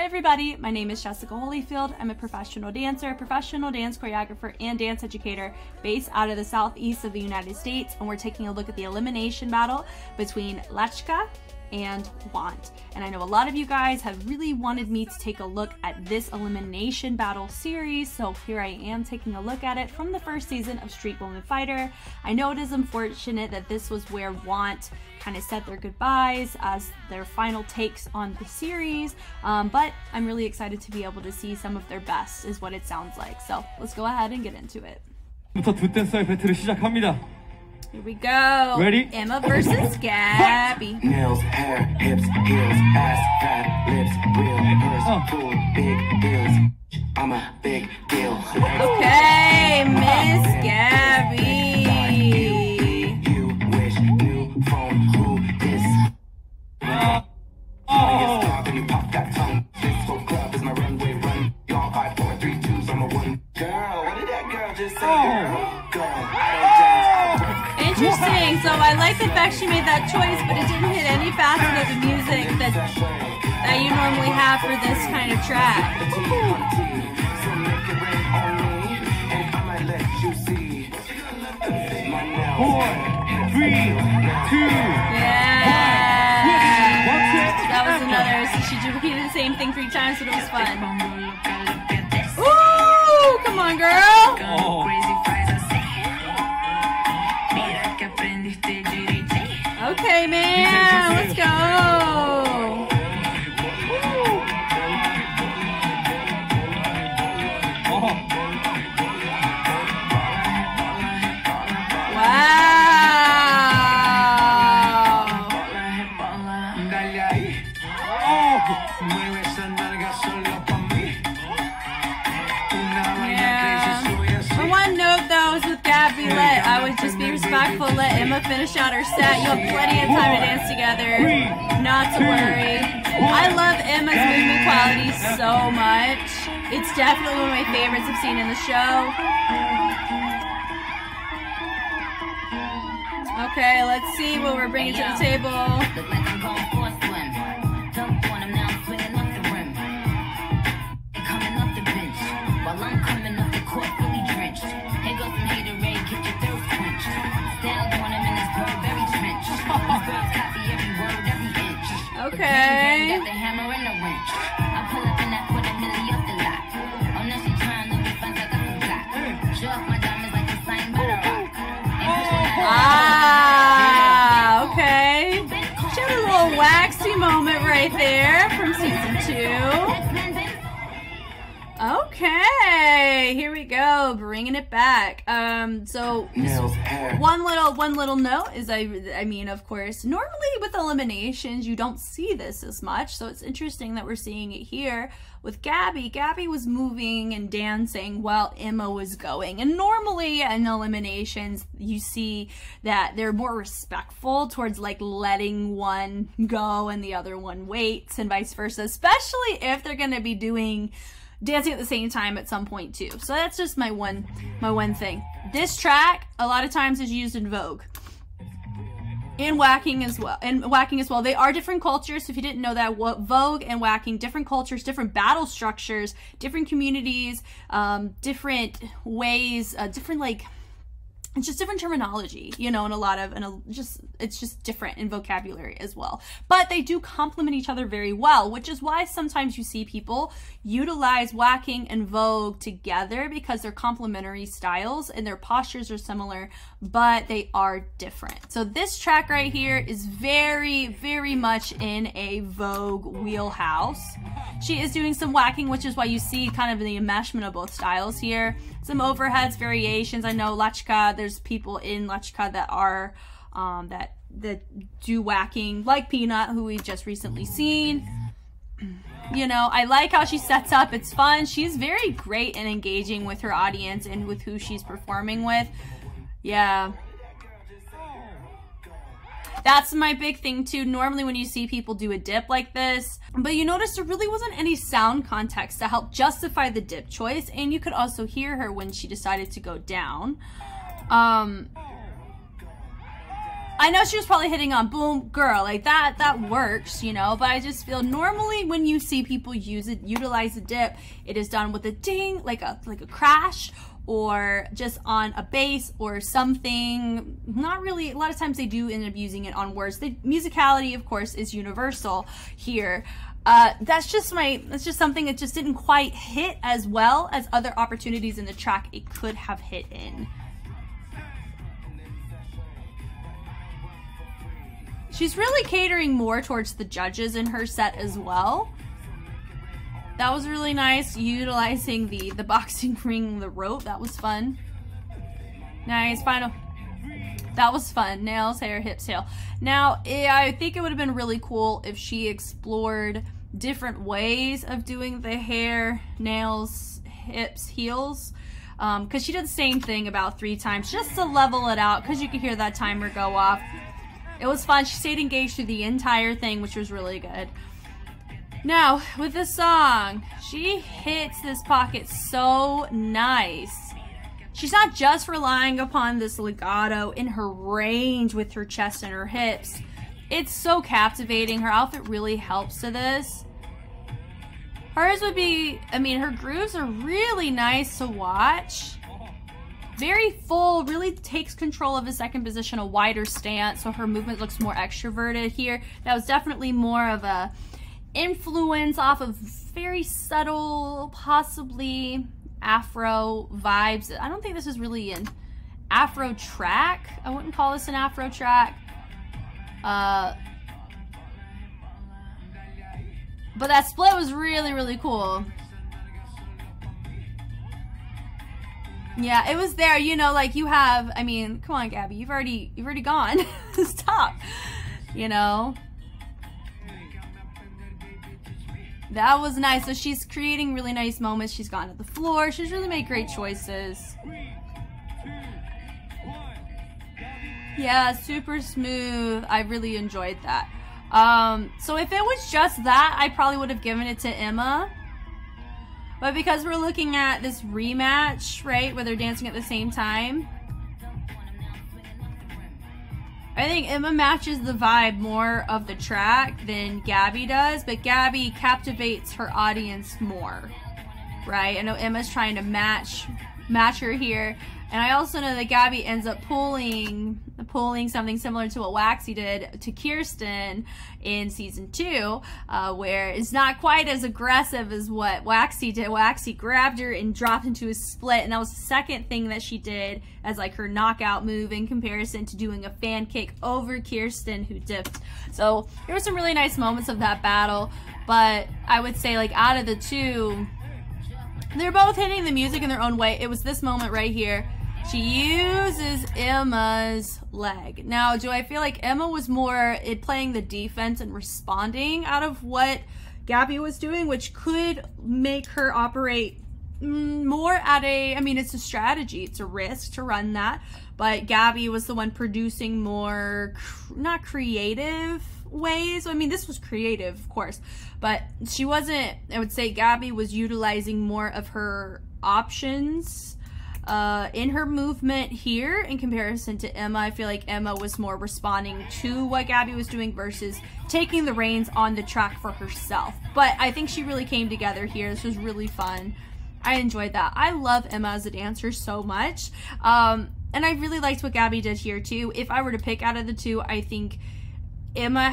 Hi everybody, my name is Jessica Holyfield. I'm a professional dancer, professional dance choreographer, and dance educator based out of the southeast of the United States, and we're taking a look at the elimination battle between Lechka and Want. And I know a lot of you guys have really wanted me to take a look at this elimination battle series, so here I am taking a look at it from the first season of Street Woman Fighter. I know it is unfortunate that this was where Want kind of said their goodbyes as their final takes on the series, but I'm really excited to be able to see some of their best is what it sounds like. So let's go ahead and get into it. 두 댄서의 배틀을 시작합니다. Here we go. Ready? Emma versus Gabee. Nails, hair, hips, heels, ass, fat, lips, real, purse, full, big deals. I'm a big deal. Okay, Miss Gabee. You wish new phone, who this? When you pop that tongue, this whole club is my runway run. Y'all 5, 4, 3, 2, I'm a one. Girl, what did that girl just say? Girl, I don't dance. Interesting. So I like the fact she made that choice, but it didn't hit any facet of the music that you normally have for this kind of track. 4, 3, 2. Yeah. That was another. So she repeated the same thing 3 times, but it was fun. Ooh, come on, girl. Oh. Okay, man, let's go. I would just be respectful, let Emma finish out her set. You have plenty of time to dance together, not to worry. I love Emma's movement quality so much. It's definitely one of my favorites I've seen in the show. Okay, let's see what we're bringing to the table. Okay. Ah, okay. She had a little waxy moment right there from season 2. Okay, here we go, bringing it back. So just one little note is I mean, of course, normally with eliminations you don't see this as much, so it's interesting that we're seeing it here with Gabee. Gabee was moving and dancing while Emma was going, and normally in eliminations you see that they're more respectful towards like letting one go and the other one waits and vice versa, especially if they're gonna be dancing at the same time at some point too. So that's just my one thing. This track a lot of times is used in Vogue and whacking as well. They are different cultures. So if you didn't know that, Vogue and whacking, different cultures, different battle structures, different communities, different ways, different like, it's just different terminology, you know, it's just different in vocabulary as well. But they do complement each other very well, which is why sometimes you see people utilize whacking and Vogue together, because they're complementary styles and their postures are similar, but they are different. So this track right here is very, very much in a Vogue wheelhouse. She is doing some whacking, which is why you see kind of the enmeshment of both styles here. Some overheads, variations. I know Lechka, there's people in Lechka that are that do whacking, like Peanut, who we've just recently seen. You know, I like how she sets up. It's fun. She's very great in engaging with her audience and with who she's performing with. Yeah. That's my big thing too. Normally when you see people do a dip like this, but you notice there really wasn't any sound context to help justify the dip choice, and you could also hear her when she decided to go down. I I know she was probably hitting on boom, girl, like that works, you know, but I just feel normally when you see people utilize a dip, it is done with a ding, like a crash, or just on a bass or something. Not really, a lot of times they do end up using it on words. The musicality, of course, is universal here. That's just something that just didn't quite hit as well as other opportunities in the track it could have hit in. She's really catering more towards the judges in her set as well. That was really nice, utilizing the boxing ring, the rope. That was fun. Nice, final. That was fun. Nails, hair, hips, tail. Now, I think it would have been really cool if she explored different ways of doing the hair, nails, hips, heels. Because she did the same thing about 3 times just to level it out, because you could hear that timer go off. It was fun. She stayed engaged through the entire thing, which was really good. Now, with this song, she hits this pocket so nice. She's not just relying upon this legato in her range with her chest and her hips. It's so captivating. Her outfit really helps to this. Hers would be, I mean, her grooves are really nice to watch. Very full, really takes control of the second position, a wider stance, so her movement looks more extroverted here. That was definitely more of a influence off of very subtle, possibly Afro vibes. I don't think this is really an Afro track. I wouldn't call this an Afro track. But that split was really, really cool. Yeah, it was there, you know, like you have, I mean, come on, Gabby, you've already gone. Stop, you know. That was nice. So she's creating really nice moments. She's gone to the floor. She's really made great choices. Yeah, super smooth. I really enjoyed that. So if it was just that, I probably would have given it to Emma. But because we're looking at this rematch, right, where they're dancing at the same time, I think Emma matches the vibe more of the track than Gabby does, but Gabby captivates her audience more, right? I know Emma's trying to match her here, and I also know that Gabby ends up pulling something similar to what Waxy did to Kirsten in season 2, where it's not quite as aggressive as what Waxy did. Waxy grabbed her and dropped into a split, and that was the second thing that she did as like her knockout move in comparison to doing a fan kick over Kirsten, who dipped. So there were some really nice moments of that battle, but I would say like out of the two, they're both hitting the music in their own way. It was this moment right here. She uses Emma's leg. Now, do I feel like Emma was more playing the defense and responding out of what Gabby was doing, which could make her operate more at a, I mean, it's a strategy. It's a risk to run that. But Gabby was the one producing more, not creative ways. I mean, this was creative, of course. But she wasn't, I would say Gabby was utilizing more of her options in her movement here in comparison to Emma. I feel like Emma was more responding to what Gabby was doing versus taking the reins on the track for herself. But I think she really came together here. This was really fun. I enjoyed that. I love Emma as a dancer so much. And I really liked what Gabby did here too. If I were to pick out of the two, I think Emma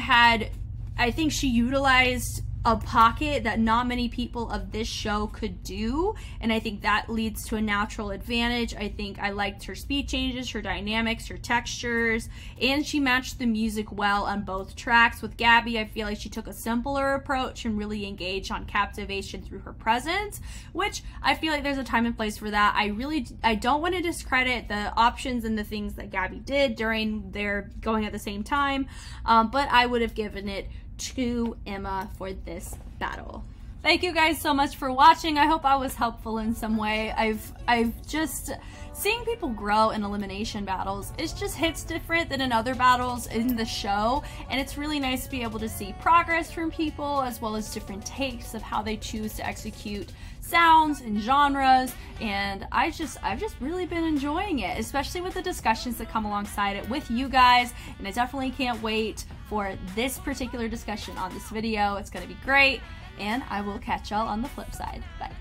she utilized a pocket that not many people of this show could do, and I think that leads to a natural advantage. I think I liked her speed changes, her dynamics, her textures, and she matched the music well on both tracks. With Gabby, I feel like she took a simpler approach and really engaged on captivation through her presence, which I feel like there's a time and place for that. I don't want to discredit the options and the things that Gabby did during their going at the same time, but I would have given it to Emma for this battle. Thank you guys so much for watching. I hope I was helpful in some way. I've just seeing people grow in elimination battles, it just hits different than in other battles in the show, and it's really nice to be able to see progress from people as well as different takes of how they choose to execute sounds and genres, and I've just really been enjoying it, especially with the discussions that come alongside it with you guys, and I definitely can't wait for this particular discussion on this video. It's going to be great, and I will catch y'all on the flip side. Bye.